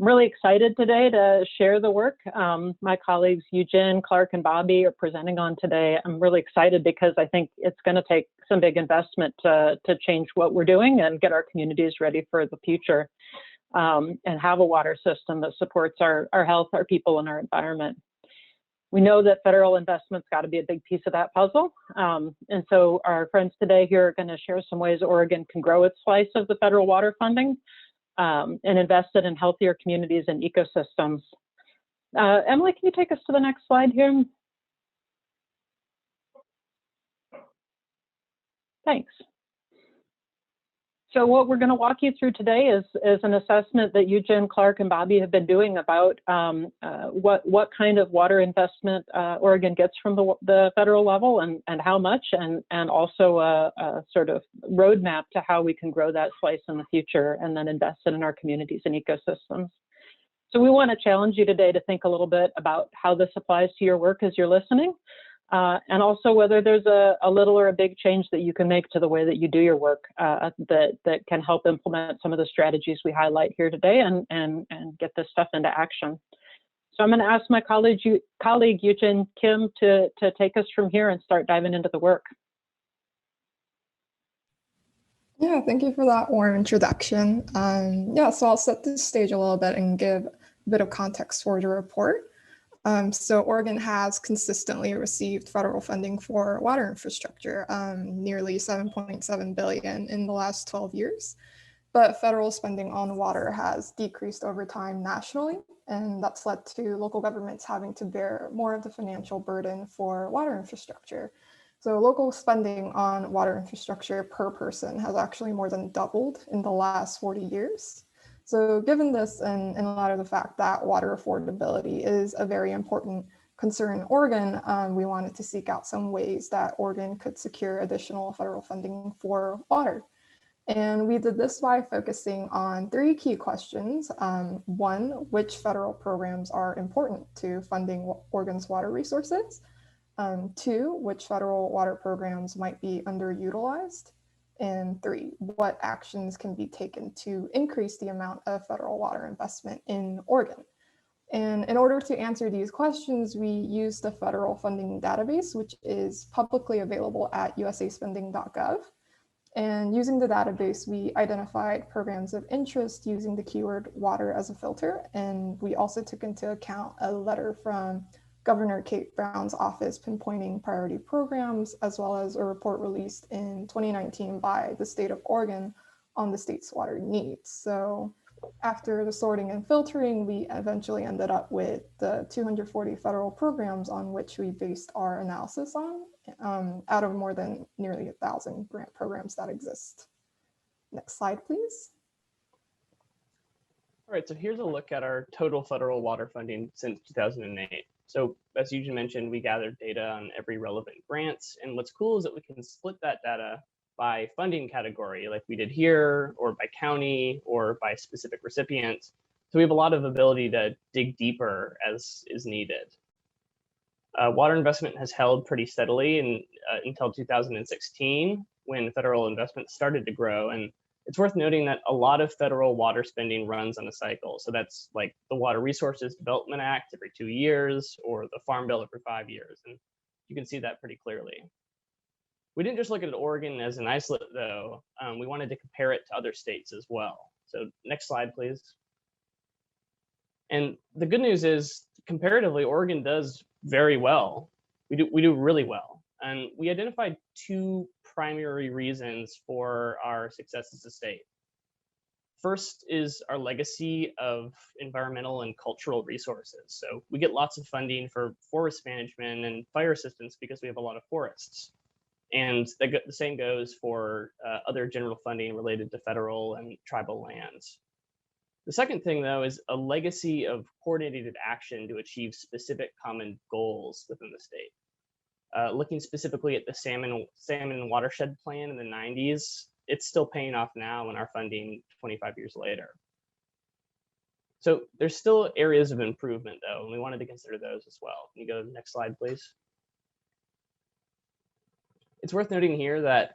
I'm really excited today to share the work. My colleagues Eugene, Clark, and Bobby are presenting on today. I'm really excited because I think it's going to take some big investment to change what we're doing and get our communities ready for the future, and have a water system that supports our health, our people, and our environment. We know that federal investment's got to be a big piece of that puzzle. And so our friends today here are going to share some ways Oregon can grow its slice of the federal water funding, and invest it in healthier communities and ecosystems. Emily, can you take us to the next slide here? Thanks. So what we're going to walk you through today is an assessment that Eugene, Clark, and Bobby have been doing about what kind of water investment Oregon gets from the federal level, and how much, and also a sort of roadmap to how we can grow that slice in the future and then invest it in our communities and ecosystems. So we want to challenge you today to think a little bit about how this applies to your work as you're listening. And also whether there's a little or a big change that you can make to the way that you do your work, that can help implement some of the strategies we highlight here today and get this stuff into action. So I'm going to ask my colleague Eugene Kim to take us from here and start diving into the work. Yeah, thank you for that warm introduction. Yeah, so I'll set the stage a little bit and give a bit of context for the report. So Oregon has consistently received federal funding for water infrastructure, nearly $7.7 billion in the last 12 years. But federal spending on water has decreased over time nationally, and that's led to local governments having to bear more of the financial burden for water infrastructure. So local spending on water infrastructure per person has actually more than doubled in the last 40 years. So given this, and in light of the fact that water affordability is a very important concern in Oregon, we wanted to seek out some ways that Oregon could secure additional federal funding for water. And we did this by focusing on three key questions. One, which federal programs are important to funding Oregon's water resources? Two, which federal water programs might be underutilized? And three, what actions can be taken to increase the amount of federal water investment in Oregon? And in order to answer these questions, we used the federal funding database, which is publicly available at usaspending.gov. And using the database, we identified programs of interest using the keyword water as a filter. And we also took into account a letter from Governor Kate Brown's office pinpointing priority programs, as well as a report released in 2019 by the state of Oregon on the state's water needs. So after the sorting and filtering, we eventually ended up with the 240 federal programs on which we based our analysis on, out of more than nearly 1,000 grant programs that exist. Next slide, please. All right, so here's a look at our total federal water funding since 2008. So as Eugene mentioned, we gathered data on every relevant grant. And what's cool is that we can split that data by funding category, like we did here, or by county, or by specific recipient. So we have a lot of ability to dig deeper as is needed. Water investment has held pretty steadily until 2016, when federal investment started to grow. And it's worth noting that a lot of federal water spending runs on a cycle. So that's like the Water Resources Development Act every 2 years, or the Farm Bill every 5 years. And you can see that pretty clearly. We didn't just look at Oregon as an isolate, though. We wanted to compare it to other states as well. So next slide, please. And the good news is, comparatively, Oregon does very well. We do really well. And we identified two primary reasons for our success as a state. First is our legacy of environmental and cultural resources. So we get lots of funding for forest management and fire assistance because we have a lot of forests. And the same goes for other general funding related to federal and tribal lands. The second thing, though, is a legacy of coordinated action to achieve specific common goals within the state. Looking specifically at the salmon watershed plan in the 90s, it's still paying off now in our funding 25 years later. So there's still areas of improvement, though, and we wanted to consider those as well. Can you go to the next slide, please? It's worth noting here that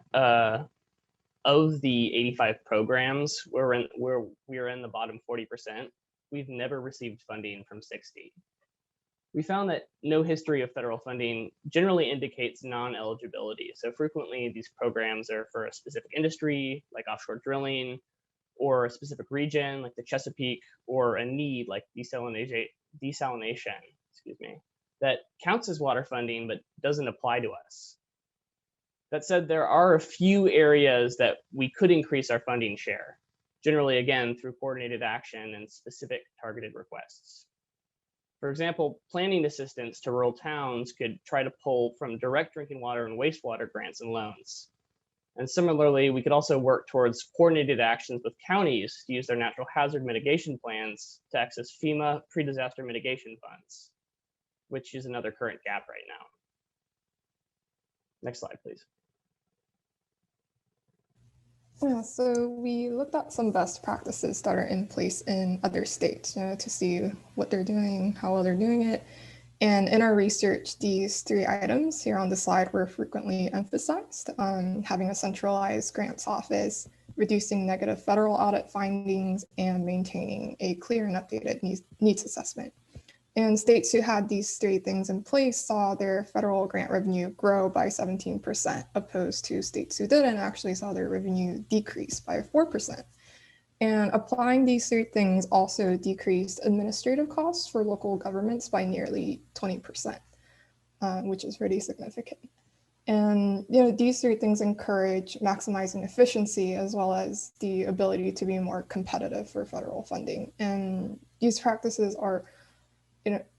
of the 85 programs, we are in the bottom 40%. we've never received funding from 60. We found that no history of federal funding generally indicates non-eligibility. So frequently these programs are for a specific industry, like offshore drilling, or a specific region, like the Chesapeake, or a need, like desalination, that counts as water funding, but doesn't apply to us. That said, there are a few areas that we could increase our funding share, generally, again, through coordinated action and specific targeted requests. For example, planning assistance to rural towns could try to pull from direct drinking water and wastewater grants and loans. And similarly, we could also work towards coordinated actions with counties to use their natural hazard mitigation plans to access FEMA pre-disaster mitigation funds, which is another current gap right now. Next slide, please. Yeah, so we looked at some best practices that are in place in other states, to see what they're doing, how well they're doing it. And in our research, these 3 items here on the slide were frequently emphasized: having a centralized grants office, reducing negative federal audit findings, and maintaining a clear and updated needs assessment. And states who had these 3 things in place saw their federal grant revenue grow by 17%, opposed to states who didn't actually saw their revenue decrease by 4%. And applying these 3 things also decreased administrative costs for local governments by nearly 20%, which is pretty significant. And these 3 things encourage maximizing efficiency as well as the ability to be more competitive for federal funding. And these practices are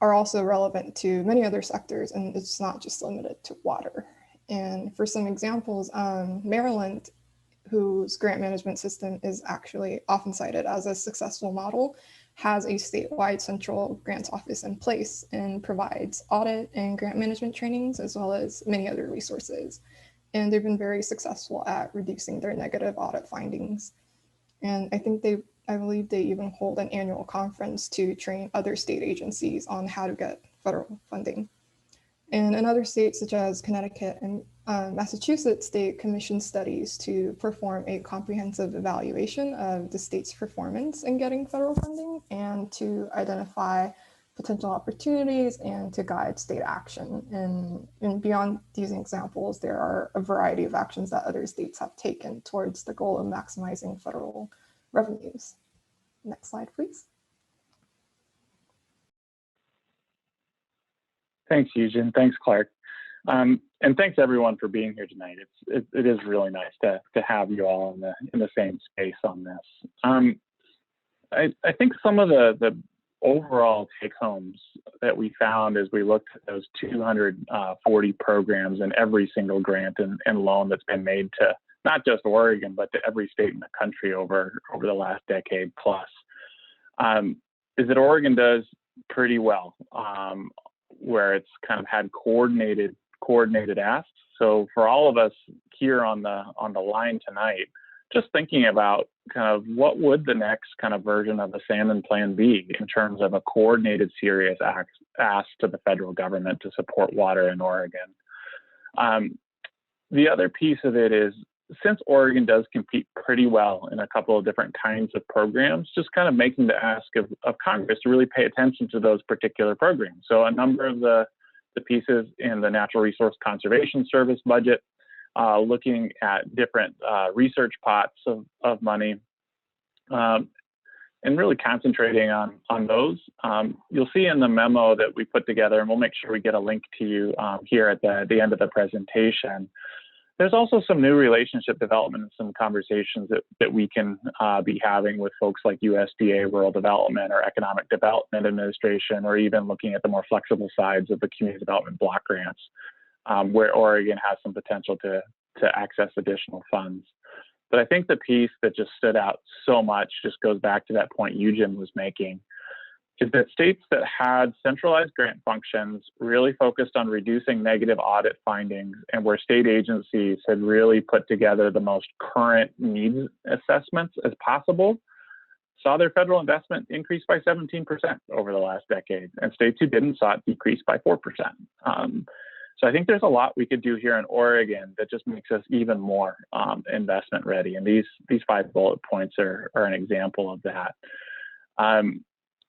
also relevant to many other sectors, and it's not just limited to water. And for some examples, Maryland, whose grant management system is actually often cited as a successful model, has a statewide central grants office in place and provides audit and grant management trainings, as well as many other resources. And they've been very successful at reducing their negative audit findings. And I believe they even hold an annual conference to train other state agencies on how to get federal funding. And in other states, such as Connecticut and Massachusetts, they commission studies to perform a comprehensive evaluation of the state's performance in getting federal funding and to identify potential opportunities and to guide state action. And beyond these examples, there are a variety of actions that other states have taken towards the goal of maximizing federal revenues. Next slide, please. Thanks, Eugen. Thanks, Clark. And thanks everyone for being here tonight. It is really nice to have you all in the same space on this. I think some of the overall take homes that we found as we looked at those 240 programs and every single grant and loan that's been made to not just Oregon, but to every state in the country over the last decade plus, is that Oregon does pretty well, where it's kind of had coordinated asks. So for all of us here on the line tonight, just thinking about kind of what would the next kind of version of the salmon plan be in terms of a coordinated, serious ask to the federal government to support water in Oregon. The other piece of it is, since Oregon does compete pretty well in a couple of different kinds of programs, just kind of making the ask of Congress to really pay attention to those particular programs. So a number of the pieces in the Natural Resource Conservation Service budget, looking at different research pots of money, and really concentrating on those. You'll see in the memo that we put together, and we'll make sure we get a link to you here at the end of the presentation. There's also some new relationship development and some conversations that we can be having with folks like USDA, Rural Development, or Economic Development Administration, or even looking at the more flexible sides of the community development block grants, where Oregon has some potential to access additional funds. But I think the piece that just stood out so much just goes back to that point Eugen was making, is that states that had centralized grant functions really focused on reducing negative audit findings, and where state agencies had really put together the most current needs assessments as possible, saw their federal investment increase by 17% over the last decade, and states who didn't saw it decrease by 4%. So I think there's a lot we could do here in Oregon that just makes us even more investment ready, and these 5 bullet points are an example of that.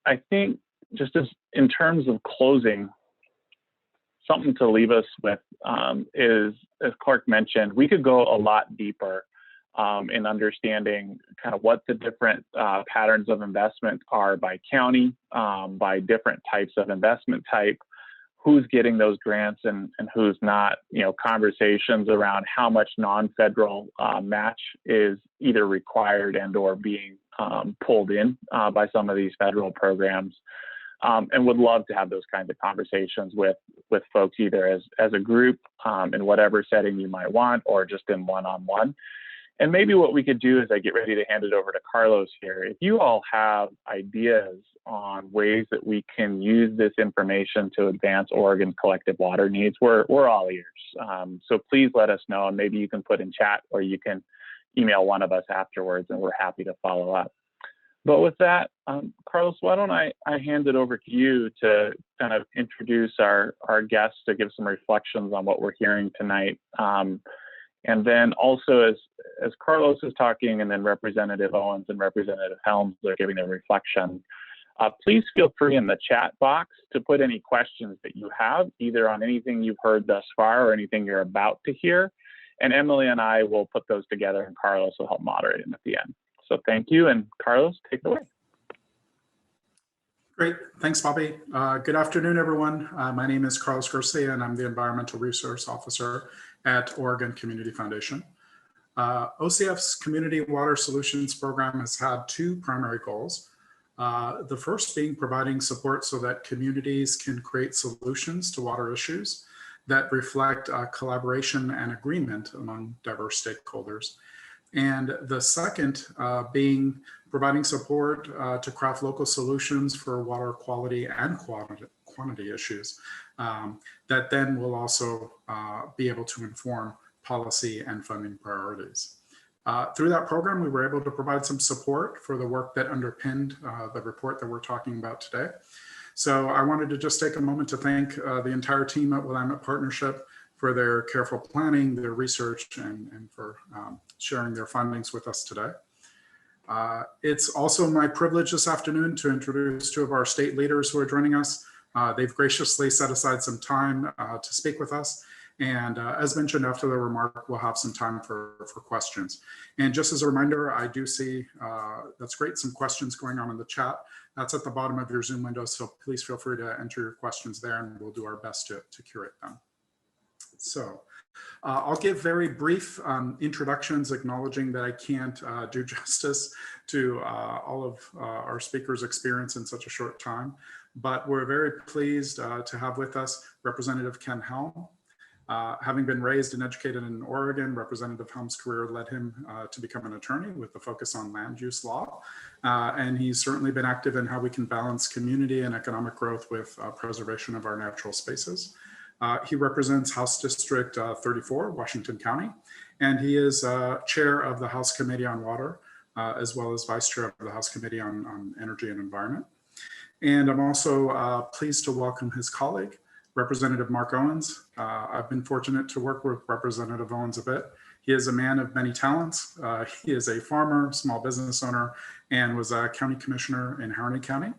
I think just as in terms of closing, something to leave us with is, as Clark mentioned, we could go a lot deeper in understanding kind of what the different patterns of investment are by county, by different types of investment type, who's getting those grants and who's not, conversations around how much non-federal match is either required and or being pulled in by some of these federal programs. And would love to have those kinds of conversations with folks either as a group in whatever setting you might want, or just in one-on-one. And maybe what we could do as I get ready to hand it over to Carlos here, if you all have ideas on ways that we can use this information to advance Oregon's collective water needs, we're all ears. So please let us know, and maybe you can put in chat or you can email one of us afterwards, and we're happy to follow up. But with that, Carlos, why don't I hand it over to you to kind of introduce our guests, to give some reflections on what we're hearing tonight. And then also as Carlos is talking, and then Representative Owens and Representative Helms are giving their reflection, please feel free in the chat box to put any questions that you have, either on anything you've heard thus far or anything you're about to hear. And Emily and I will put those together, and Carlos will help moderate them at the end. So thank you, and Carlos, take it away. Great, thanks, Bobby. Good afternoon, everyone. My name is Carlos Garcia, and I'm the Environmental Resource Officer at Oregon Community Foundation. OCF's Community Water Solutions Program has had two primary goals. The first being providing support so that communities can create solutions to water issues that reflect collaboration and agreement among diverse stakeholders. And the second being providing support to craft local solutions for water quality and quantity issues that then will also be able to inform policy and funding priorities. Through that program, we were able to provide some support for the work that underpinned the report that we're talking about today. So I wanted to just take a moment to thank the entire team at Willamette Partnership for their careful planning, their research, and for sharing their findings with us today. It's also my privilege this afternoon to introduce two of our state leaders who are joining us. They've graciously set aside some time to speak with us. And as mentioned, after the remark, we'll have some time for questions. And just as a reminder, I do see, that's great, some questions going on in the chat. That's at the bottom of your Zoom window, so please feel free to enter your questions there, and we'll do our best to curate them. So I'll give very brief introductions, acknowledging that I can't do justice to all of our speakers' experience in such a short time, but we're very pleased to have with us Representative Ken Helm. Having been raised and educated in Oregon, Representative Helm's career led him to become an attorney with a focus on land use law. And he's certainly been active in how we can balance community and economic growth with preservation of our natural spaces. He represents House District 34, Washington County, and he is chair of the House Committee on Water, as well as vice chair of the House Committee on Energy and Environment. And I'm also pleased to welcome his colleague, Representative Mark Owens. I've been fortunate to work with Representative Owens a bit. He is a man of many talents. He is a farmer, small business owner, and was a county commissioner in Harney County.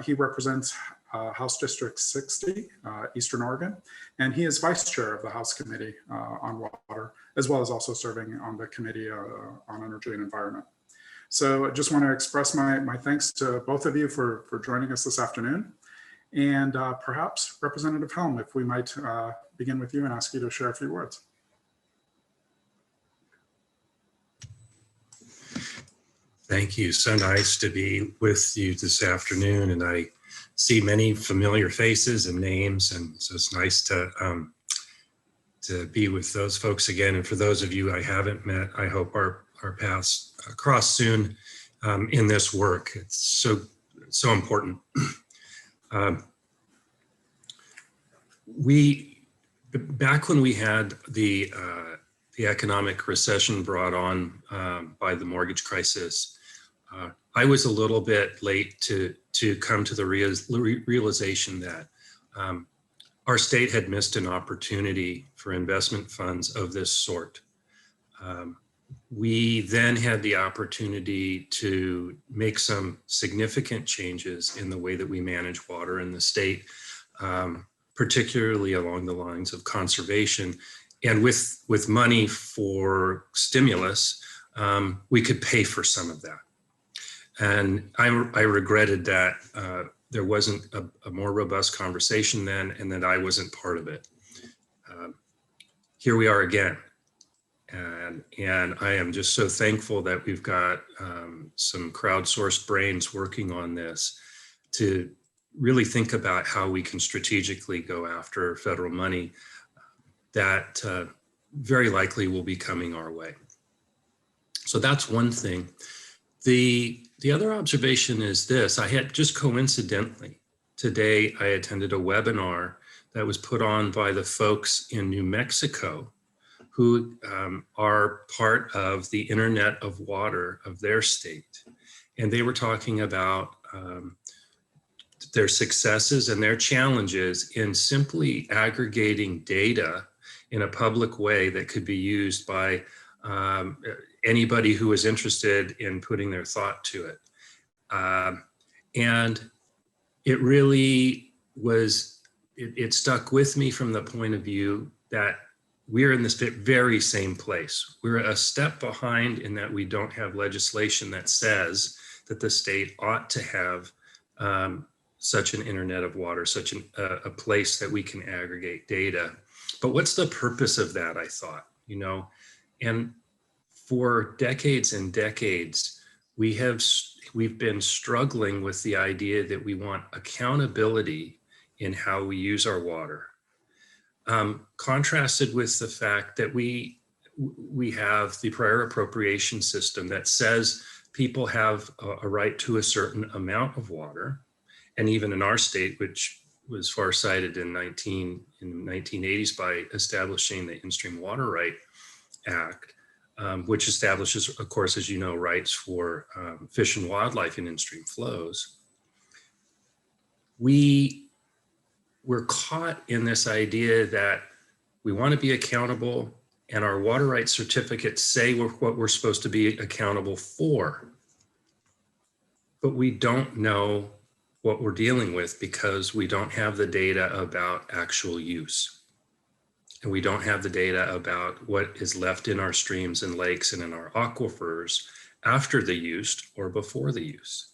He represents House District 60, Eastern Oregon, and he is vice chair of the House Committee on Water, as well as also serving on the Committee on Energy and Environment. So I just want to express my thanks to both of you for joining us this afternoon. And perhaps Representative Helm, if we might begin with you and ask you to share a few words. Thank you. So nice to be with you this afternoon, and I see many familiar faces and names, and so it's nice to be with those folks again. And for those of you I haven't met, I hope our paths cross soon in this work. It's so important. Back when we had the economic recession brought on by the mortgage crisis, I was a little bit late to come to the realization that our state had missed an opportunity for investment funds of this sort. we then had the opportunity to make some significant changes in the way that we manage water in the state, particularly along the lines of conservation. And with money for stimulus, we could pay for some of that. And I regretted that there wasn't a more robust conversation then, and that I wasn't part of it. Here we are again. And I am just so thankful that we've got some crowdsourced brains working on this to really think about how we can strategically go after federal money that very likely will be coming our way. So that's one thing. The other observation is this: I had just coincidentally today, I attended a webinar that was put on by the folks in New Mexico who are part of the Internet of Water of their state. And they were talking about their successes and their challenges in simply aggregating data in a public way that could be used by anybody who is interested in putting their thought to it. And it really was, it stuck with me from the point of view that we're in this very same place. We're a step behind in that we don't have legislation that says that the state ought to have such an Internet of Water, such a place that we can aggregate data. But what's the purpose of that, I thought, you know? And for decades and decades, we've been struggling with the idea that we want accountability in how we use our water. Contrasted with the fact that we have the prior appropriation system that says people have a right to a certain amount of water. And even in our state, which was farsighted in the 1980s by establishing the In-Stream Water Right Act, which establishes, of course, as you know, rights for fish and wildlife in in-stream flows. We're caught in this idea that we want to be accountable, and our water rights certificates say what we're supposed to be accountable for. But we don't know what we're dealing with because we don't have the data about actual use. And we don't have the data about what is left in our streams and lakes and in our aquifers after the use or before the use.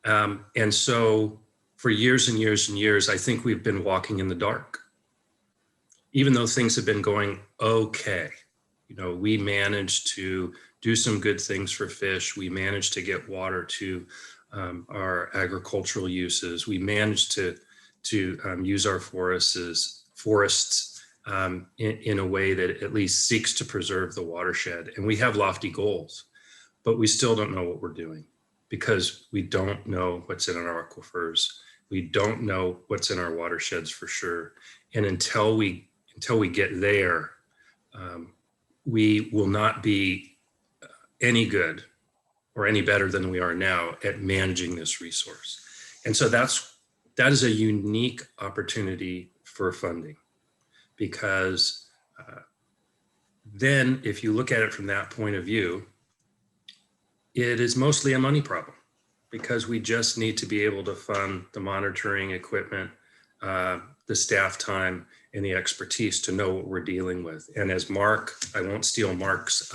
And so for years and years and years, I think we've been walking in the dark. Even though things have been going okay, you know, we managed to do some good things for fish. We managed to get water to our agricultural uses. We managed to use our forests in a way that at least seeks to preserve the watershed. And we have lofty goals, but we still don't know what we're doing because we don't know what's in our aquifers. We don't know what's in our watersheds for sure. And until we get there, we will not be any good or any better than we are now at managing this resource. And so that is a unique opportunity for funding, because then if you look at it from that point of view, it is mostly a money problem, because we just need to be able to fund the monitoring equipment, the staff time, and the expertise to know what we're dealing with. And as Mark, I won't steal Mark's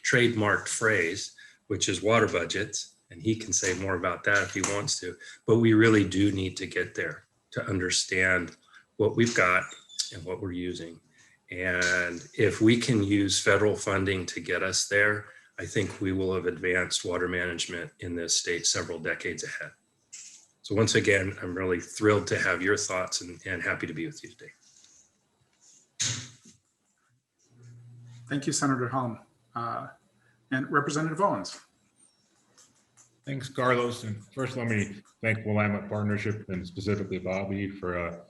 trademarked phrase, which is water budgets, and he can say more about that if he wants to, but we really do need to get there to understand what we've got and what we're using. And if we can use federal funding to get us there, I think we will have advanced water management in this state several decades ahead. So once again, I'm really thrilled to have your thoughts and happy to be with you today. Thank you, Senator Helm. And Representative Owens. Thanks, Carlos. And first, let me thank Willamette Partnership and specifically Bobby for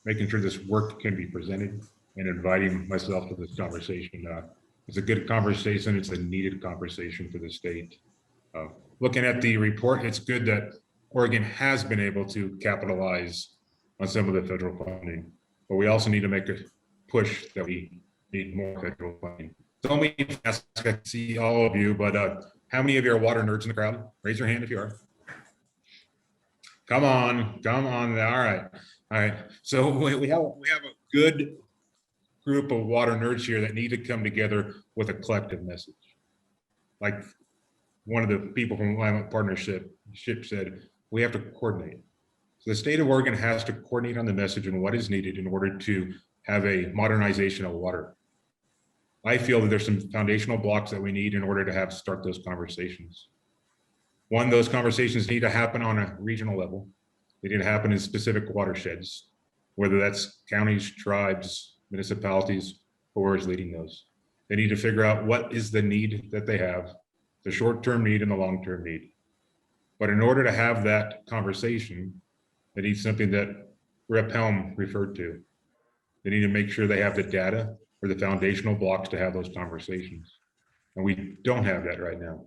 making sure this work can be presented and inviting myself to this conversation. It's a good conversation. It's a needed conversation for the state. Looking at the report, it's good that Oregon has been able to capitalize on some of the federal funding, but we also need to make a push that we need more federal funding. Don't mean to ask, I can see all of you, but how many of you are water nerds in the crowd? Raise your hand if you are. Come on, come on. All right, all right. So we have a good group of water nerds here that need to come together with a collective message. Like one of the people from Willamette Partnership said, we have to coordinate. So the state of Oregon has to coordinate on the message and what is needed in order to have a modernization of water. I feel that there's some foundational blocks that we need in order to start those conversations. One, those conversations need to happen on a regional level. They need to happen in specific watersheds, whether that's counties, tribes, municipalities, or is leading those. They need to figure out what is the need that they have, the short-term need and the long-term need. But in order to have that conversation, they need something that Rep. Helm referred to. They need to make sure they have the data or the foundational blocks to have those conversations. And we don't have that right now.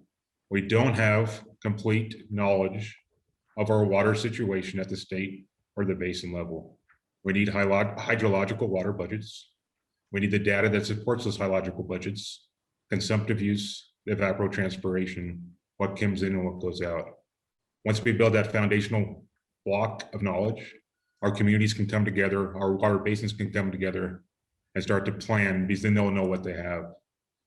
We don't have complete knowledge of our water situation at the state or the basin level. We need hydrological water budgets. We need the data that supports those hydrological budgets, consumptive use, evapotranspiration, what comes in and what goes out. Once we build that foundational block of knowledge, our communities can come together, our water basins can come together and start to plan, because then they'll know what they have.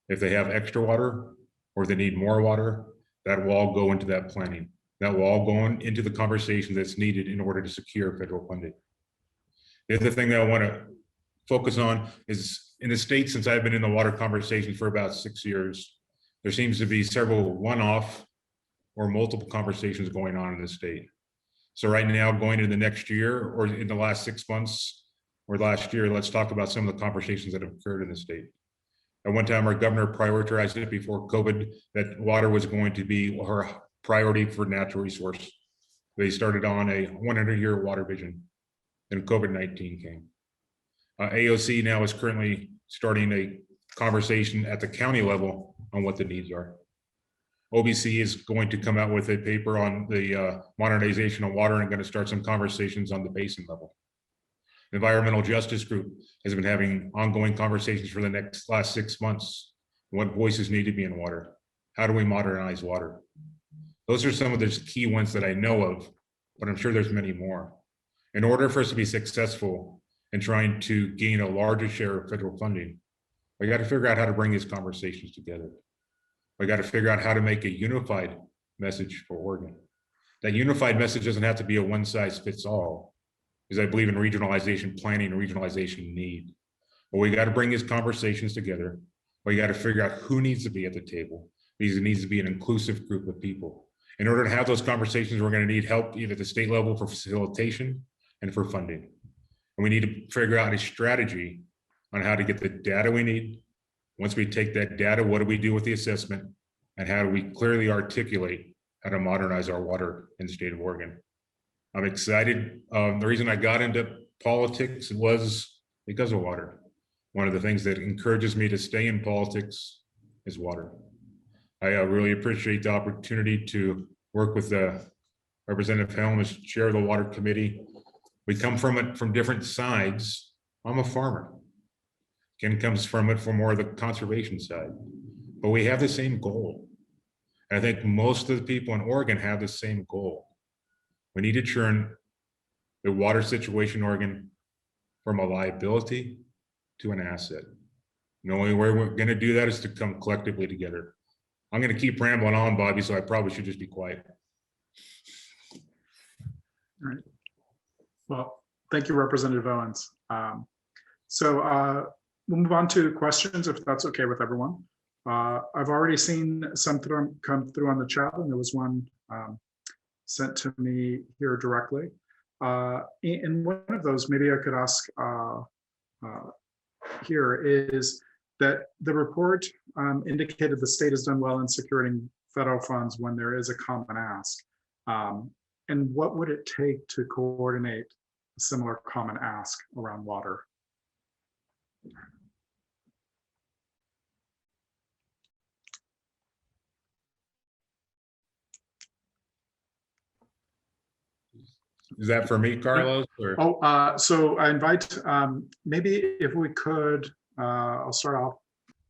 If they have extra water or they need more water, that will all go into that planning. That will all go into the conversation that's needed in order to secure federal funding. The other thing that I want to focus on is in the state, since I've been in the water conversation for about 6 years, there seems to be several one-off or multiple conversations going on in the state. So right now, going into the next year or in the last 6 months or last year, let's talk about some of the conversations that have occurred in the state. At one time, our governor prioritized it before COVID that water was going to be her priority for natural resource. They started on a 100-year water vision, and COVID-19 came. AOC now is currently starting a conversation at the county level on what the needs are. OBC is going to come out with a paper on the modernization of water and going to start some conversations on the basin level. The Environmental Justice Group has been having ongoing conversations for the last 6 months. What voices need to be in water? How do we modernize water? Those are some of the key ones that I know of, but I'm sure there's many more. In order for us to be successful in trying to gain a larger share of federal funding, we got to figure out how to bring these conversations together. We got to figure out how to make a unified message for Oregon. That unified message doesn't have to be a one-size-fits-all, because I believe in regionalization planning and regionalization need. But we got to bring these conversations together. We got to figure out who needs to be at the table, because it needs to be an inclusive group of people. In order to have those conversations, we're going to need help either at the state level for facilitation and for funding. And we need to figure out a strategy on how to get the data we need. Once we take that data, what do we do with the assessment? And how do we clearly articulate how to modernize our water in the state of Oregon? I'm excited. The reason I got into politics was because of water. One of the things that encourages me to stay in politics is water. I really appreciate the opportunity to work with Representative Helm as chair of the water committee. We come from it from different sides. I'm a farmer. Ken comes from it from more of the conservation side, but we have the same goal. And I think most of the people in Oregon have the same goal. We need to turn the water situation in Oregon from a liability to an asset. The only way we're going to do that is to come collectively together. I'm going to keep rambling on, Bobby, so I probably should just be quiet. All right. Well, thank you, Representative Owens. We'll move on to questions, if that's okay with everyone. I've already seen some come through on the chat, and there was one sent to me here directly. In one of those, maybe I could ask here is that the report indicated the state has done well in securing federal funds when there is a common ask. And what would it take to coordinate a similar common ask around water? Is that for me, Carlos? Or? So I invite, maybe if we could, I'll start off.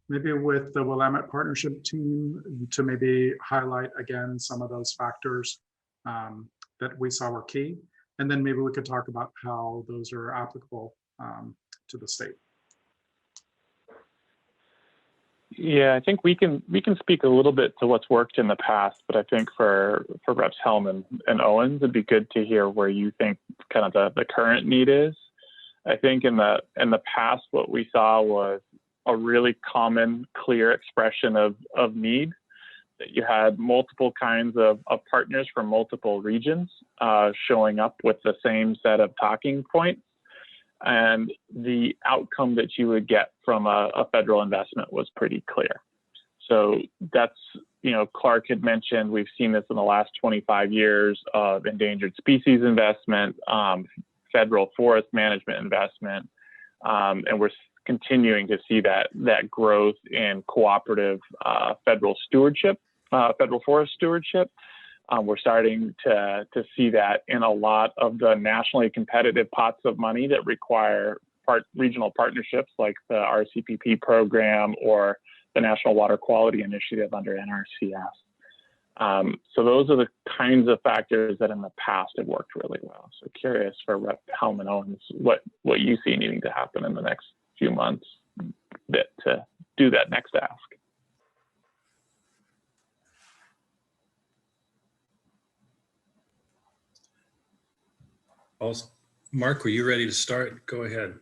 maybe with the Willamette partnership team to maybe highlight again some of those factors that we saw were key. And then maybe we could talk about how those are applicable to the state. Yeah, I think we can speak a little bit to what's worked in the past, but I think for Reps Helm and Owens, it'd be good to hear where you think kind of the current need is. I think in the past, what we saw was a really common, clear expression of need, that you had multiple kinds of partners from multiple regions showing up with the same set of talking points. And the outcome that you would get from a federal investment was pretty clear. So that's, Clark had mentioned, we've seen this in the last 25 years of endangered species investment, federal forest management investment, and we're continuing to see that growth in cooperative federal stewardship, federal forest stewardship. We're starting to see that in a lot of the nationally competitive pots of money that require regional partnerships like the RCPP program or the National Water Quality Initiative under NRCS. So those are the kinds of factors that in the past have worked really well. So curious for Rep. Helm and Owens, what you see needing to happen in the next few months to do that next ask. Mark, were you ready to start? Go ahead.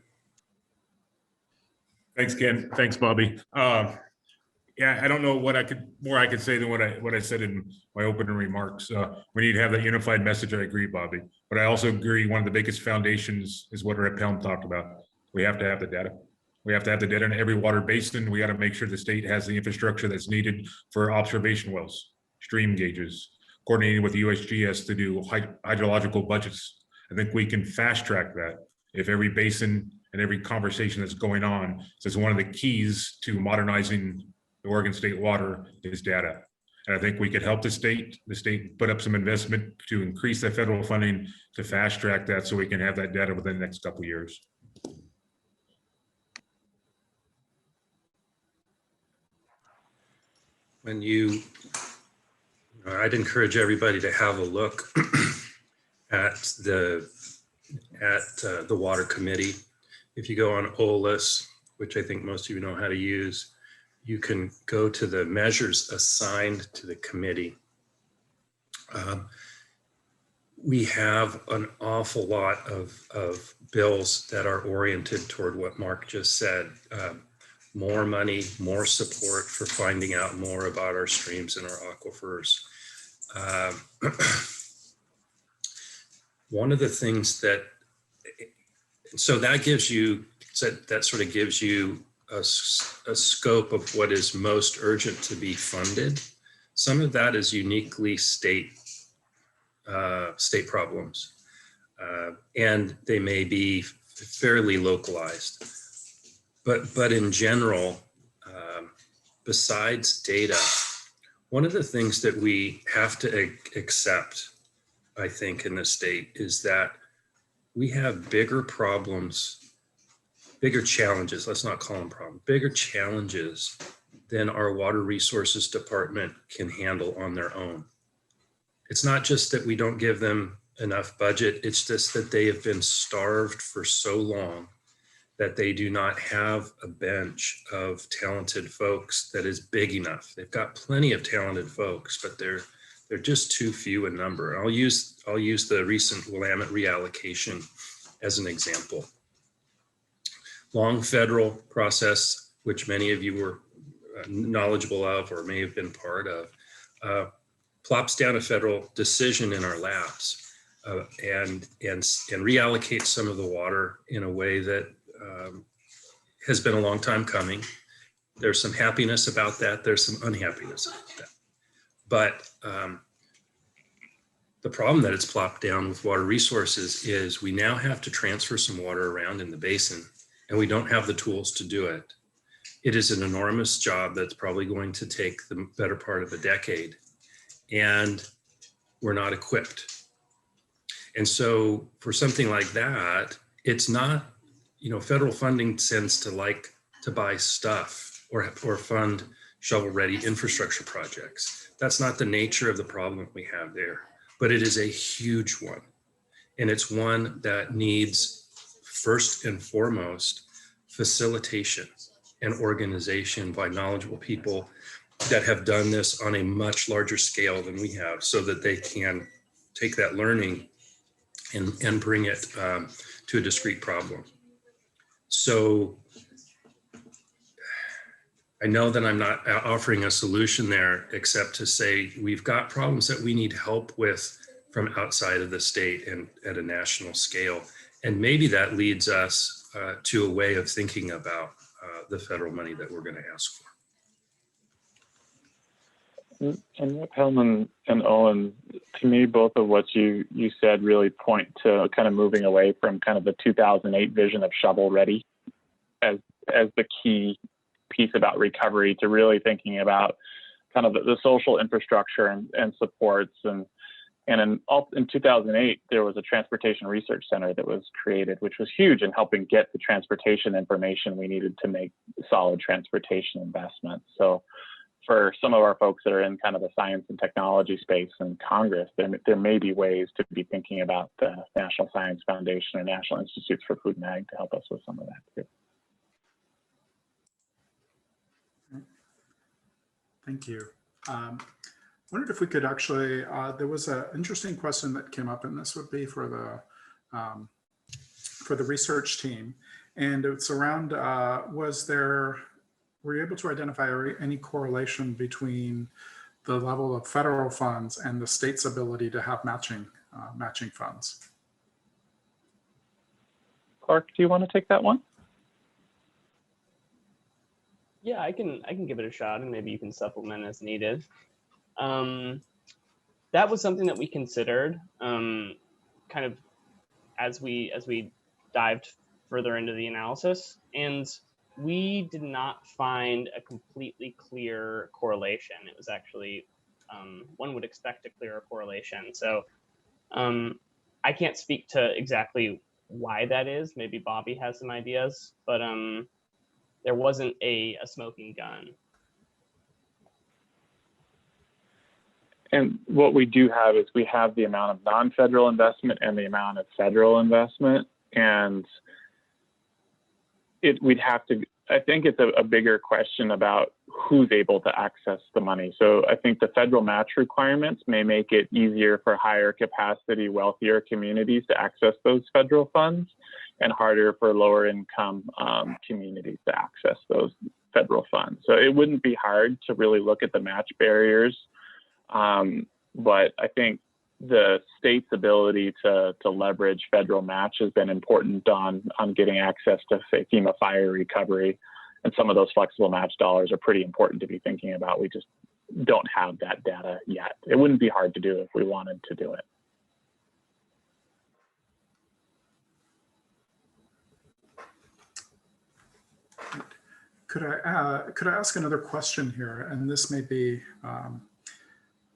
Thanks, Ken. Thanks, Bobby. Yeah, I don't know what I could say than what I said in my opening remarks. We need to have that unified message. I agree, Bobby, but I also agree one of the biggest foundations is what Rep. Helm talked about. We have to have the data. We have to have the data in every water basin. We got to make sure the state has the infrastructure that's needed for observation wells, stream gauges, coordinating with the USGS to do hydrological budgets. I think we can fast track that if every basin and every conversation that's going on says one of the keys to modernizing the Oregon state water is data. And I think we could help the state put up some investment to increase that federal funding to fast track that so we can have that data within the next couple of years. I'd encourage everybody to have a look at the water committee. If you go on OLIS, which I think most of you know how to use, you can go to the measures assigned to the committee. We have an awful lot of bills that are oriented toward what Mark just said. More money, more support for finding out more about our streams and our aquifers. One of the things so that sort of gives you a scope of what is most urgent to be funded. Some of that is uniquely state problems, and they may be fairly localized. But in general, besides data, one of the things that we have to accept, I think, in the state is that we have bigger problems, bigger challenges, let's not call them problems, bigger challenges than our Water Resources Department can handle on their own. It's not just that we don't give them enough budget, it's just that they have been starved for so long that they do not have a bench of talented folks that is big enough. They've got plenty of talented folks, but they're just too few in number. I'll use the recent Willamette reallocation as an example. Long federal process, which many of you were knowledgeable of or may have been part of, plops down a federal decision in our laps and reallocates some of the water in a way that has been a long time coming. There's some happiness about that. There's some unhappiness about that. But the problem that it's plopped down with water resources is we now have to transfer some water around in the basin, and we don't have the tools to do it. It is an enormous job that's probably going to take the better part of a decade, and we're not equipped. And so for something like that, it's not, federal funding tends to like to buy stuff or fund shovel-ready infrastructure projects. That's not the nature of the problem we have there, but it is a huge one. And it's one that needs, first and foremost, facilitation and organization by knowledgeable people that have done this on a much larger scale than we have, so that they can take that learning and bring it to a discrete problem. So I know that I'm not offering a solution there, except to say we've got problems that we need help with from outside of the state and at a national scale. And maybe that leads us to a way of thinking about the federal money that we're going to ask for. And Helm and Owen, to me, both of what you said really point to kind of moving away from kind of the 2008 vision of shovel ready as the key piece about recovery, to really thinking about kind of the social infrastructure and supports. And in 2008, there was a transportation research center that was created, which was huge in helping get the transportation information we needed to make solid transportation investments. So for some of our folks that are in kind of the science and technology space in Congress, there may be ways to be thinking about the National Science Foundation or National Institutes for Food and Ag to help us with some of that too. Thank you. Wondered if we could actually, there was an interesting question that came up, and this would be for the research team. And it's around, were you able to identify any correlation between the level of federal funds and the state's ability to have matching funds? Clark, do you want to take that one? Yeah, I can give it a shot, and maybe you can supplement as needed. That was something that we considered kind of as we dived further into the analysis, and we did not find a completely clear correlation. It was actually, one would expect a clearer correlation. So I can't speak to exactly why that is. Maybe Bobby has some ideas, but there wasn't a smoking gun. And what we do have is we have the amount of non-federal investment and the amount of federal investment. And we'd have to, I think it's a bigger question about who's able to access the money. So I think the federal match requirements may make it easier for higher capacity, wealthier communities to access those federal funds, and harder for lower income communities to access those federal funds. So it wouldn't be hard to really look at the match barriers. But I think the state's ability to leverage federal match has been important on getting access to, say, FEMA fire recovery. And some of those flexible match dollars are pretty important to be thinking about. We just don't have that data yet. It wouldn't be hard to do if we wanted to do it. Could I ask another question here? And this may be,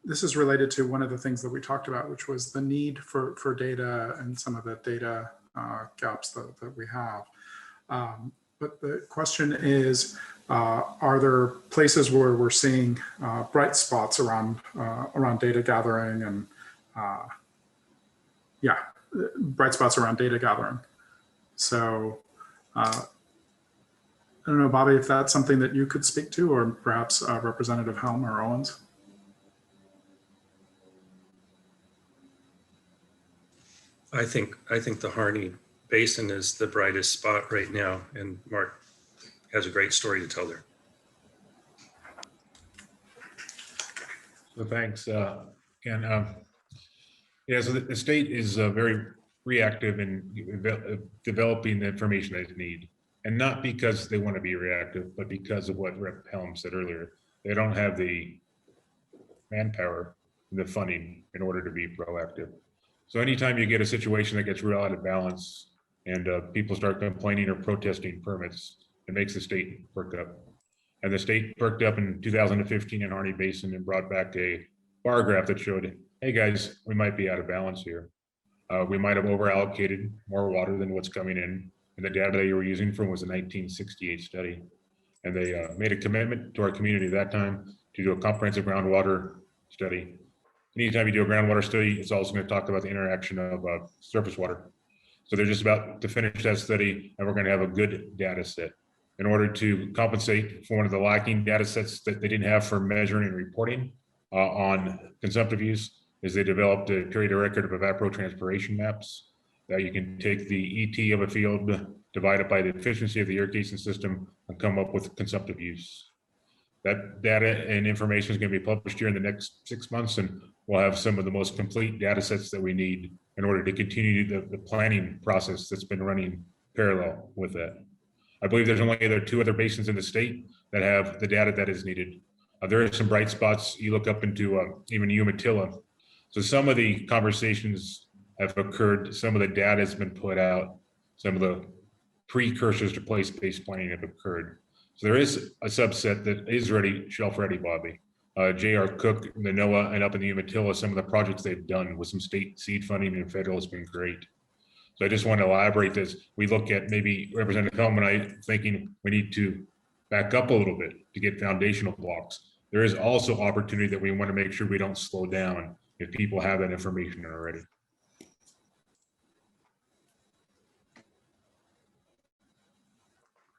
this is related to one of the things that we talked about, which was the need for data and some of the data gaps that we have. But the question is, are there places where we're seeing bright spots around data gathering and bright spots around data gathering? So I don't know, Bobby, if that's something that you could speak to, or perhaps Representative Helm or Owens. I think the Harney Basin is the brightest spot right now, and Mark has a great story to tell there. So thanks. So the state is very reactive in developing the information they need, and not because they want to be reactive, but because of what Rep. Helm said earlier. They don't have the manpower and the funding in order to be proactive. So anytime you get a situation that gets real out of balance and people start complaining or protesting permits, it makes the state perk up. And the state perked up in 2015 in Harney Basin and brought back a bar graph that showed, hey guys, we might be out of balance here. We might have over allocated more water than what's coming in. And the data they were using from was a 1968 study. And they made a commitment to our community at that time to do a comprehensive groundwater study. Anytime you do a groundwater study, it's also going to talk about the interaction of surface water. So they're just about to finish that study, and we're going to have a good data set. In order to compensate for one of the lacking data sets that they didn't have for measuring and reporting on consumptive use, is they developed a period of record of evapotranspiration maps that you can take the ET of a field, divide it by the efficiency of the irrigation system, and come up with consumptive use. That data and information is going to be published here in the next 6 months, and we'll have some of the most complete data sets that we need in order to continue the planning process that's been running parallel with that. I believe there's only two other basins in the state that have the data that is needed. There are some bright spots. You look up into even Umatilla. So some of the conversations have occurred. Some of the data has been put out. Some of the precursors to place-based planning have occurred. So there is a subset that is ready, shelf ready, Bobby. J.R. Cook, the NOAA, and up in the Umatilla, some of the projects they've done with some state seed funding and federal has been great. So I just want to elaborate this. We look at maybe Representative Helm and I thinking we need to back up a little bit to get foundational blocks. There is also opportunity that we want to make sure we don't slow down if people have that information already.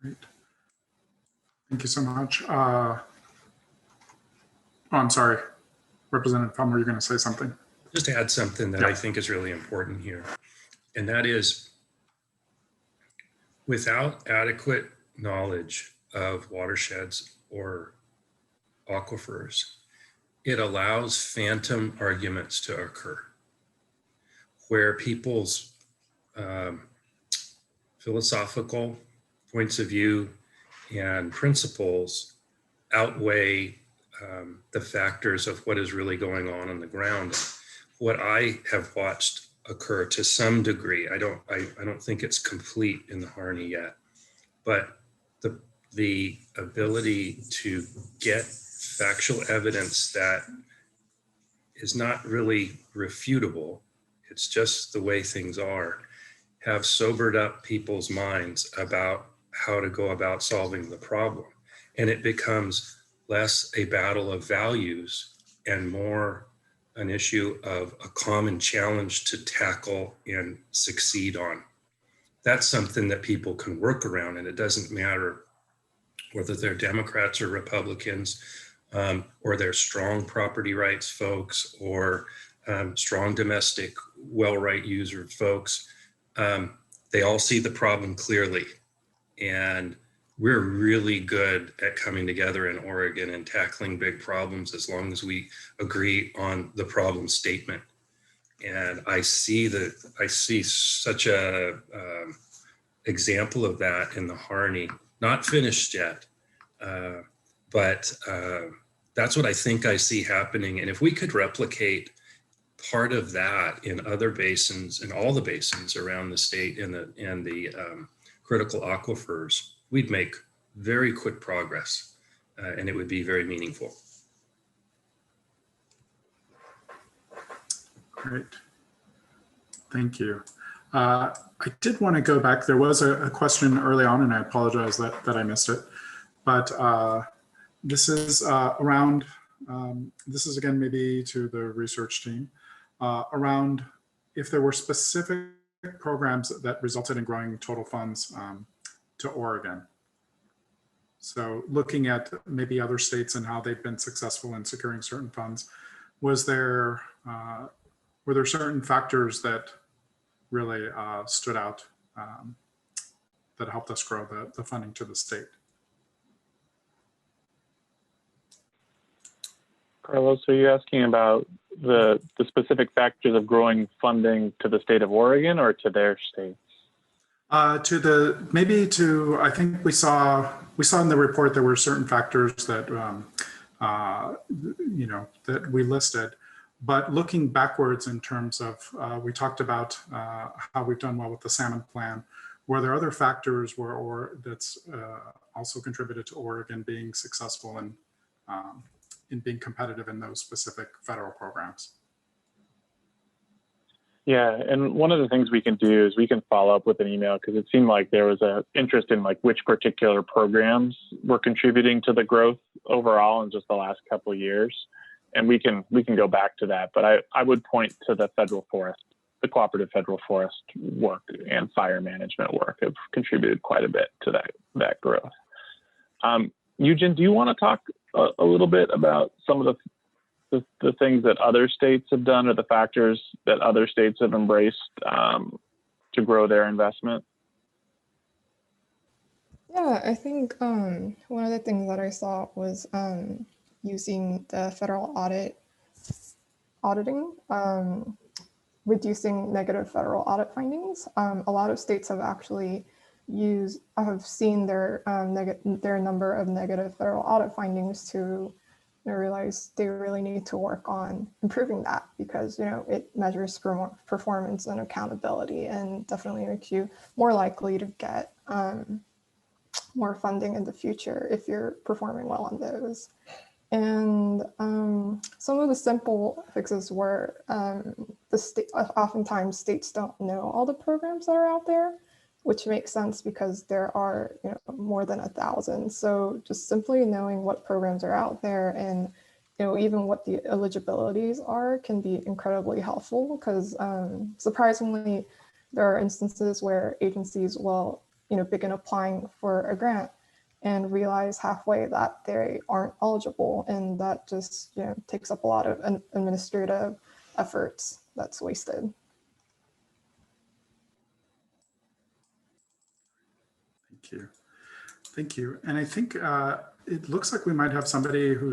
Great. Thank you so much. Oh, I'm sorry. Representative Helm, were you going to say something? Just to add something that I think is really important here, and that is without adequate knowledge of watersheds or aquifers, it allows phantom arguments to occur where people's philosophical points of view and principles outweigh the factors of what is really going on the ground. What I have watched occur to some degree, I don't think it's complete in the Harney yet, but the ability to get factual evidence that is not really refutable, it's just the way things are, have sobered up people's minds about how to go about solving the problem. And it becomes less a battle of values and more an issue of a common challenge to tackle and succeed on. That's something that people can work around, and it doesn't matter whether they're Democrats or Republicans, or they're strong property rights folks, or strong domestic well right user folks. They all see the problem clearly. And we're really good at coming together in Oregon and tackling big problems as long as we agree on the problem statement. And I see such a example of that in the Harney, not finished yet, but that's what I think I see happening. And if we could replicate part of that in other basins, in all the basins around the state and the critical aquifers, we'd make very quick progress, and it would be very meaningful. Great. Thank you. I did want to go back. There was a question early on, and I apologize that I missed it. But this is around, this is again maybe to the research team, around if there were specific programs that resulted in growing total funds to Oregon. So looking at maybe other states and how they've been successful in securing certain funds, was there, were there certain factors that really stood out that helped us grow the funding to the state? Carlos, are you asking about the specific factors of growing funding to the state of Oregon or to their state? I think we saw in the report there were certain factors that that we listed, but looking backwards in terms of we talked about how we've done well with the salmon plan. Were there other factors that's also contributed to Oregon being successful in being competitive in those specific federal programs? Yeah, and one of the things we can do is we can follow up with an email, because it seemed like there was a interest in like which particular programs were contributing to the growth overall in just the last couple of years, and we can go back to that. But I would point to the federal forest, the cooperative federal forest work and fire management work have contributed quite a bit to that growth. Eugen, do you want to talk a little bit about some of the things that other states have done, or the factors that other states have embraced to grow their investment? Yeah, I think one of the things that I saw was using the federal auditing, reducing negative federal audit findings. A lot of states have actually have seen their number of negative federal audit findings to realize they really need to work on improving that, because it measures performance and accountability, and definitely makes you more likely to get more funding in the future if you're performing well on those. And some of the simple fixes were oftentimes states don't know all the programs that are out there, which makes sense because there are more than 1,000. So just simply knowing what programs are out there and even what the eligibilities are can be incredibly helpful, because surprisingly, there are instances where agencies will begin applying for a grant and realize halfway that they aren't eligible, and that just takes up a lot of administrative efforts that's wasted. Thank you. And I think it looks like we might have somebody who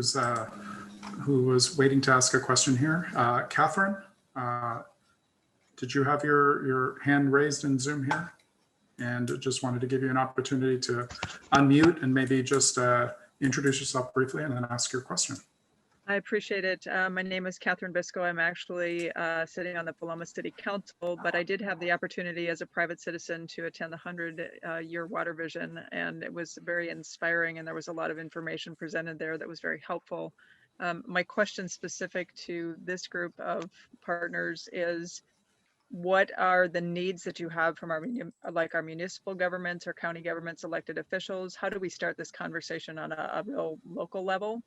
was waiting to ask a question here. Catherine, did you have your hand raised in Zoom here? And just wanted to give you an opportunity to unmute and maybe just introduce yourself briefly and then ask your question. I appreciate it. My name is Catherine Bisco. I'm actually sitting on the Fema City Council, but I did have the opportunity as a private citizen to attend the 100-year water vision, and it was very inspiring, and there was a lot of information presented there that was very helpful. My question specific to this group of partners is, what are the needs that you have from our municipal governments or county governments, elected officials? How do we start this conversation on a real local level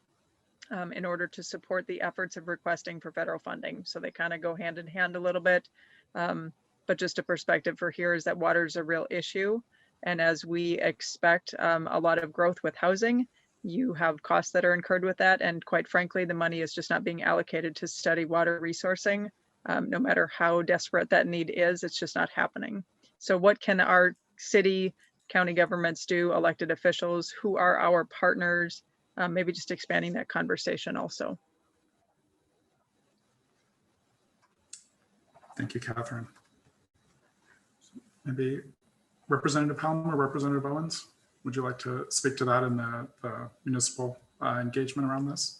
in order to support the efforts of requesting for federal funding? So they kind of go hand in hand a little bit, but just a perspective for here is that water is a real issue. And as we expect a lot of growth with housing, you have costs that are incurred with that. And quite frankly, the money is just not being allocated to study water resourcing. No matter how desperate that need is, it's just not happening. So what can our city, county governments do, elected officials, who are our partners, maybe just expanding that conversation also. Thank you, Catherine. Maybe Representative Helm or Representative Owens, would you like to speak to that in the municipal engagement around this?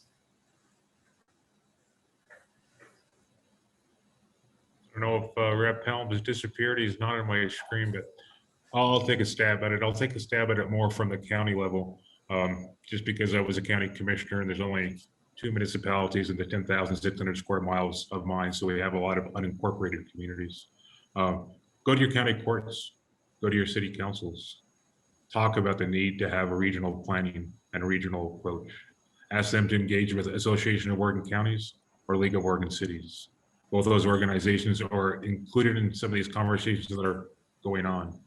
I don't know if Rep. Helm has disappeared. He's not on my screen, but I'll take a stab at it. I'll take a stab at it more from the county level, just because I was a county commissioner and there's only 2 municipalities in the 10,600 square miles of mine. So we have a lot of unincorporated communities. Go to your county courts, go to your city councils, talk about the need to have a regional planning and a regional approach. Ask them to engage with Association of Oregon Counties or League of Oregon Cities. Both those organizations are included in some of these conversations that are going on.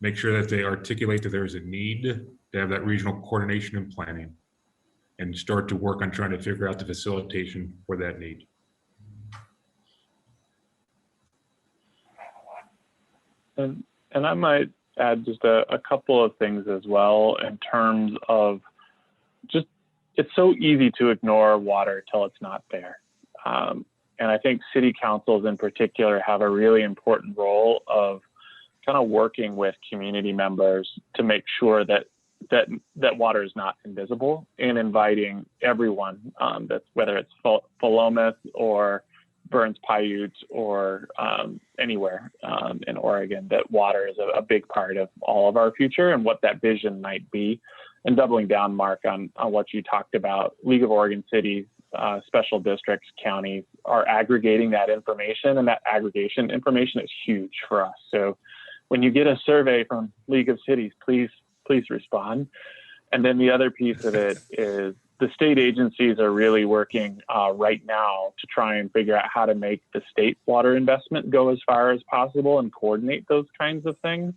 Make sure that they articulate that there is a need to have that regional coordination and planning, and start to work on trying to figure out the facilitation for that need. And I might add just a couple of things as well in terms of just, it's so easy to ignore water till it's not there. And I think city councils in particular have a really important role of kind of working with community members to make sure that water is not invisible, and inviting everyone, that's whether it's Willamette or Burns Paiute or anywhere in Oregon, that water is a big part of all of our future and what that vision might be. And doubling down, Mark, on what you talked about, League of Oregon Cities special districts, counties are aggregating that information, and that aggregation information is huge for us. So when you get a survey from League of Cities, please respond. And then the other piece of it is the state agencies are really working right now to try and figure out how to make the state water investment go as far as possible and coordinate those kinds of things.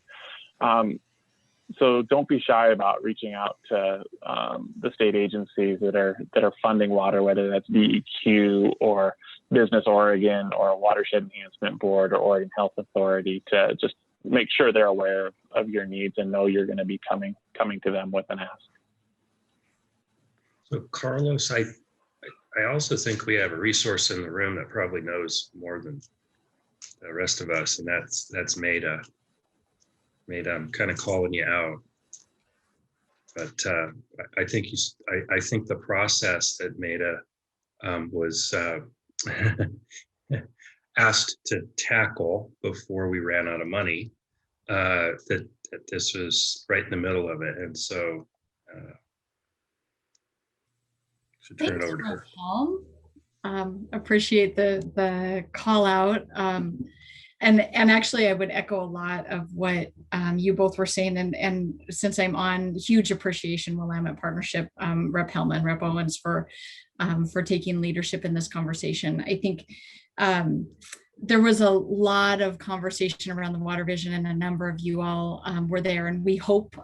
So don't be shy about reaching out to the state agencies that are funding water, whether that's DEQ or Business Oregon or Watershed Enhancement Board or Oregon Health Authority, to just make sure they're aware of your needs and know you're going to be coming to them with an ask. So Carlos, I also think we have a resource in the room that probably knows more than the rest of us, and that's Maida. Maida, I'm kind of calling you out, but I think I think the process that Maida was asked to tackle before we ran out of money, that this was right in the middle of it, and so should turn it over to her. Helm. Appreciate the call out. And actually, I would echo a lot of what you both were saying. And since I'm on, huge appreciation, Willamette Partnership, Rep. Helm and Rep. Owens for taking leadership in this conversation. I think there was a lot of conversation around the water vision, and a number of you all were there. And we hope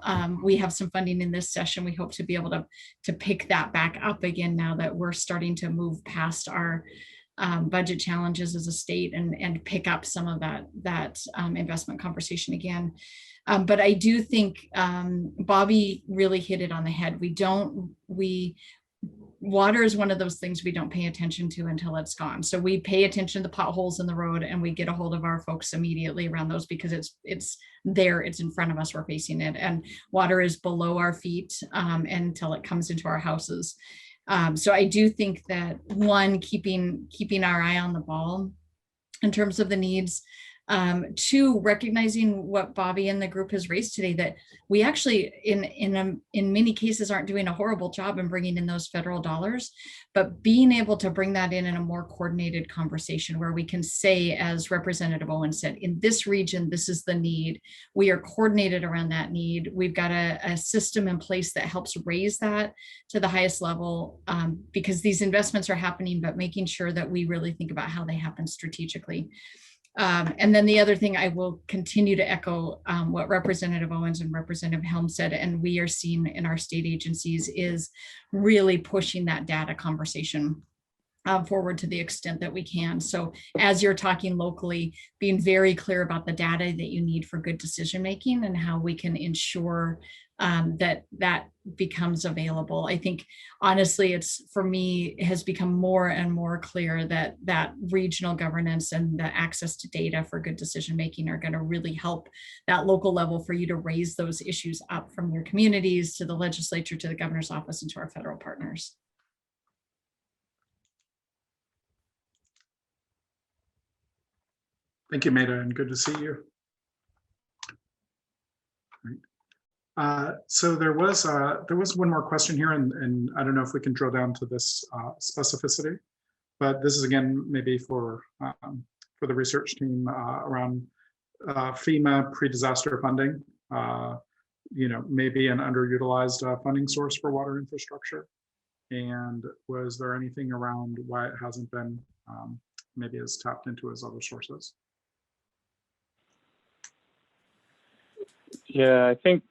we have some funding in this session. We hope to be able to pick that back up again now that we're starting to move past our budget challenges as a state and pick up some of that investment conversation again. But I do think Bobby really hit it on the head. Water is one of those things we don't pay attention to until it's gone. So we pay attention to the potholes in the road, and we get a hold of our folks immediately around those because it's there, it's in front of us, we're facing it, and water is below our feet until it comes into our houses. So I do think that, one, keeping our eye on the ball in terms of the needs. Two, recognizing what Bobby and the group has raised today, that we actually in many cases aren't doing a horrible job in bringing in those federal dollars, but being able to bring that in a more coordinated conversation where we can say, as Representative Owens said, in this region, this is the need. We are coordinated around that need. We've got a system in place that helps raise that to the highest level, because these investments are happening, but making sure that we really think about how they happen strategically. And then the other thing, I will continue to echo what Representative Owens and Representative Helm said, and we are seeing in our state agencies, is really pushing that data conversation forward to the extent that we can. So as you're talking locally, being very clear about the data that you need for good decision making and how we can ensure that becomes available. I think honestly, it's, for me, it has become more and more clear that regional governance and the access to data for good decision making are going to really help that local level for you to raise those issues up from your communities to the legislature, to the governor's office, and to our federal partners. Thank you, Maida, and good to see you. So there was one more question here, and I don't know if we can drill down to this specificity, but this is again maybe for the research team around FEMA pre-disaster funding. Maybe an underutilized funding source for water infrastructure. And was there anything around why it hasn't been maybe as tapped into as other sources? Yeah, I think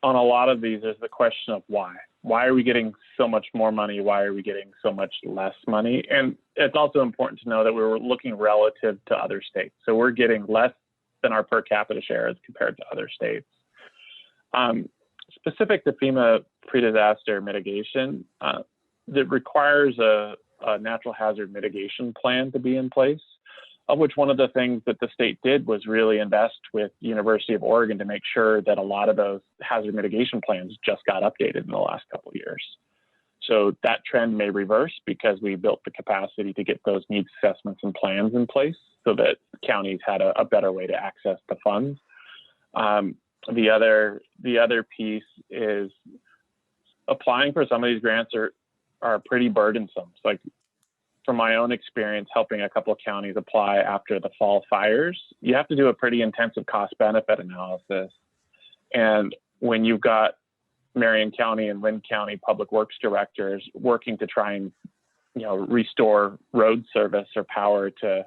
on a lot of these, there's the question of why. Why are we getting so much more money? Why are we getting so much less money? And it's also important to know that we were looking relative to other states. So we're getting less than our per capita share as compared to other states. Specific to FEMA pre-disaster mitigation, that requires a natural hazard mitigation plan to be in place, of which one of the things that the state did was really invest with the University of Oregon to make sure that a lot of those hazard mitigation plans just got updated in the last couple of years. So that trend may reverse because we built the capacity to get those needs assessments and plans in place so that counties had a better way to access the funds. The other piece is applying for some of these grants are are pretty burdensome. It's like, from my own experience helping a couple of counties apply after the fall fires, you have to do a pretty intensive cost benefit analysis. And when you've got Marion County and Lynn County public works directors working to try and, restore road service or power to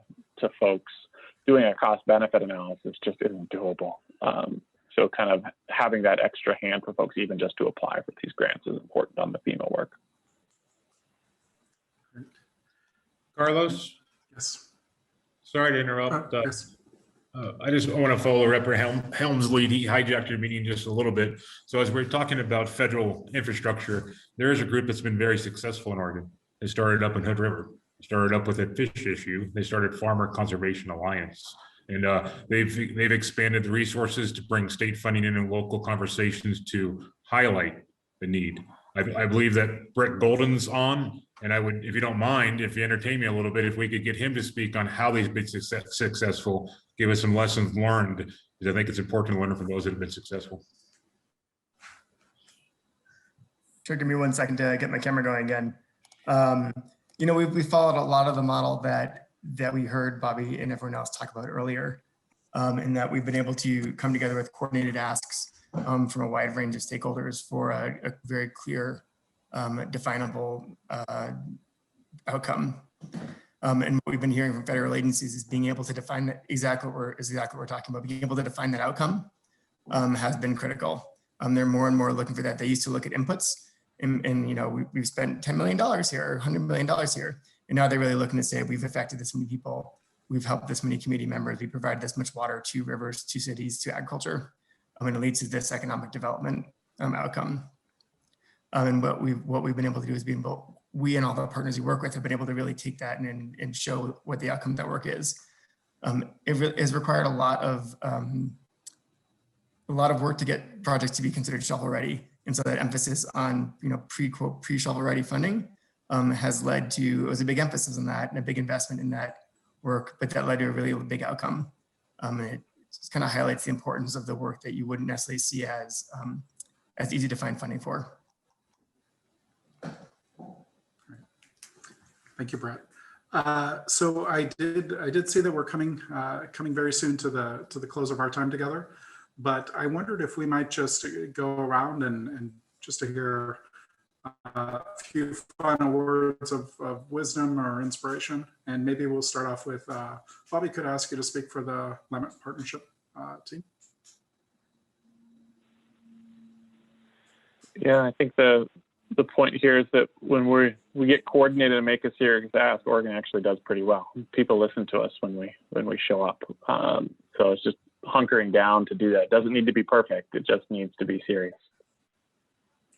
folks, doing a cost benefit analysis just isn't doable. So kind of having that extra hand for folks, even just to apply for these grants, is important on the FEMA work. Carlos, Yes. sorry to interrupt. Yes. I just want to follow Rep. Helm's lead. He hijacked your meeting just a little bit. So as we're talking about federal infrastructure, there is a group that's been very successful in Oregon. They started up in Hood River. They started up with a fish issue. They started Farmer Conservation Alliance. And they've expanded the resources to bring state funding in and local conversations to highlight the need. I believe that Brett Golden's on, and I would, if you don't mind, if you entertain me a little bit, if we could get him to speak on how they've been successful, give us some lessons learned, because I think it's important to learn from those that have been successful. Sure, give me 1 second to get my camera going again. We followed a lot of the model that we heard Bobby and everyone else talk about earlier, in that we've been able to come together with coordinated asks from a wide range of stakeholders for a very clear, definable outcome. And what we've been hearing from federal agencies is being able to define that exactly what we're talking about. Being able to define that outcome has been critical. They're more and more looking for that. They used to look at inputs, and we've spent $10 million here, $100 million here, and now they're really looking to say we've affected this many people, we've helped this many community members, we provided this much water to rivers, to cities, to agriculture, and it leads to this economic development outcome. And what we've been able to do is we and all the partners we work with have been able to really take that and show what the outcome of that work is. It has required a lot of work to get projects to be considered shovel ready. And so that emphasis on, pre-shovel ready funding has led to, it was a big emphasis on that and a big investment in that work, but that led to a really big outcome. It just kind of highlights the importance of the work that you wouldn't necessarily see as easy to find funding for. Thank you, Brett. So I did see that we're coming very soon to the close of our time together, but I wondered if we might just go around and just to hear a few final words of wisdom or inspiration, and maybe we'll start off with Bobby. Could I ask you to speak for the Willamette Partnership team? Yeah, I think the point here is that when we get coordinated and make a serious ask, Oregon actually does pretty well. People listen to us when we show up. So it's just hunkering down to do that. It doesn't need to be perfect. It just needs to be serious.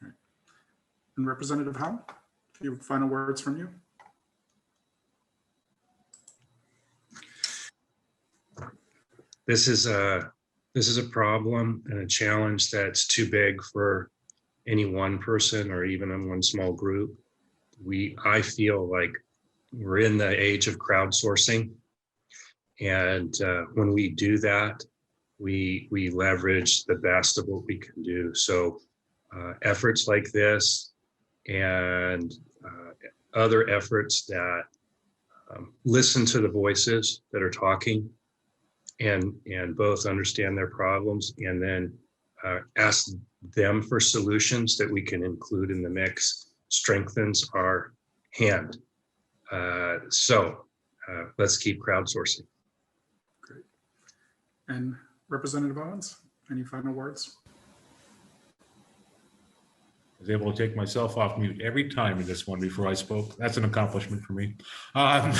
Right. And Representative Helm, a few final words from you. This is a problem and a challenge that's too big for any one person or even in one small group. I feel like we're in the age of crowdsourcing. And when we do that, we leverage the best of what we can do. So efforts like this and other efforts that listen to the voices that are talking and both understand their problems and then ask them for solutions that we can include in the mix strengthens our hand. So let's keep crowdsourcing. Great. And Representative Owens, any final words? I was able to take myself off mute every time in this one before I spoke. That's an accomplishment for me. I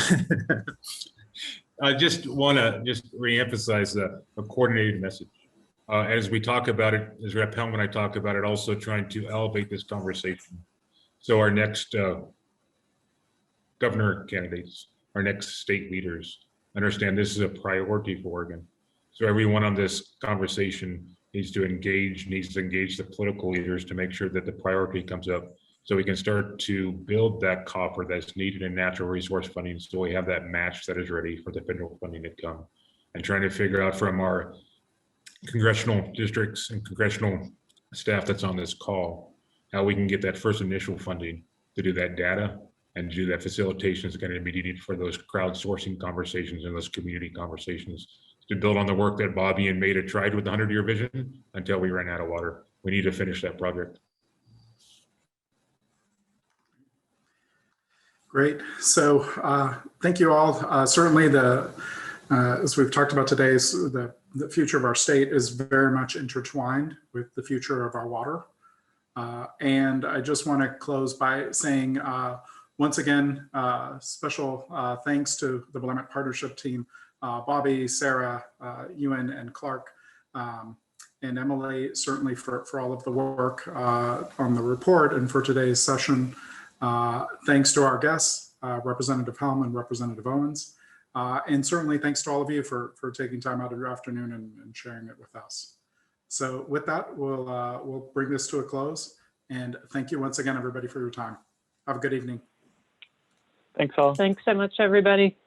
just want to reemphasize a coordinated message. As we talk about it, as Rep. Helm and I talk about it, also trying to elevate this conversation. So our next governor candidates, our next state leaders, understand this is a priority for Oregon. So everyone on this conversation needs to engage the political leaders to make sure that the priority comes up so we can start to build that coffer that's needed in natural resource funding so we have that match that is ready for the federal funding to come. And trying to figure out from our congressional districts and congressional staff that's on this call, how we can get that first initial funding to do that data and do that facilitation is going to be needed for those crowdsourcing conversations and those community conversations to build on the work that Bobby and Maida tried with the 100-year vision until we ran out of water. We need to finish that project. Great. So thank you all. Certainly as we've talked about today, the future of our state is very much intertwined with the future of our water. And I just want to close by saying, once again, special thanks to the Willamette Partnership team, Bobby, Sarah, Ewan, and Clark, and Emily, certainly for all of the work on the report and for today's session. Thanks to our guests, Representative Helm and Representative Owens. And certainly thanks to all of you for taking time out of your afternoon and sharing it with us. So with that, we'll bring this to a close. And thank you once again, everybody, for your time. Have a good evening. Thanks all. Thanks so much, everybody.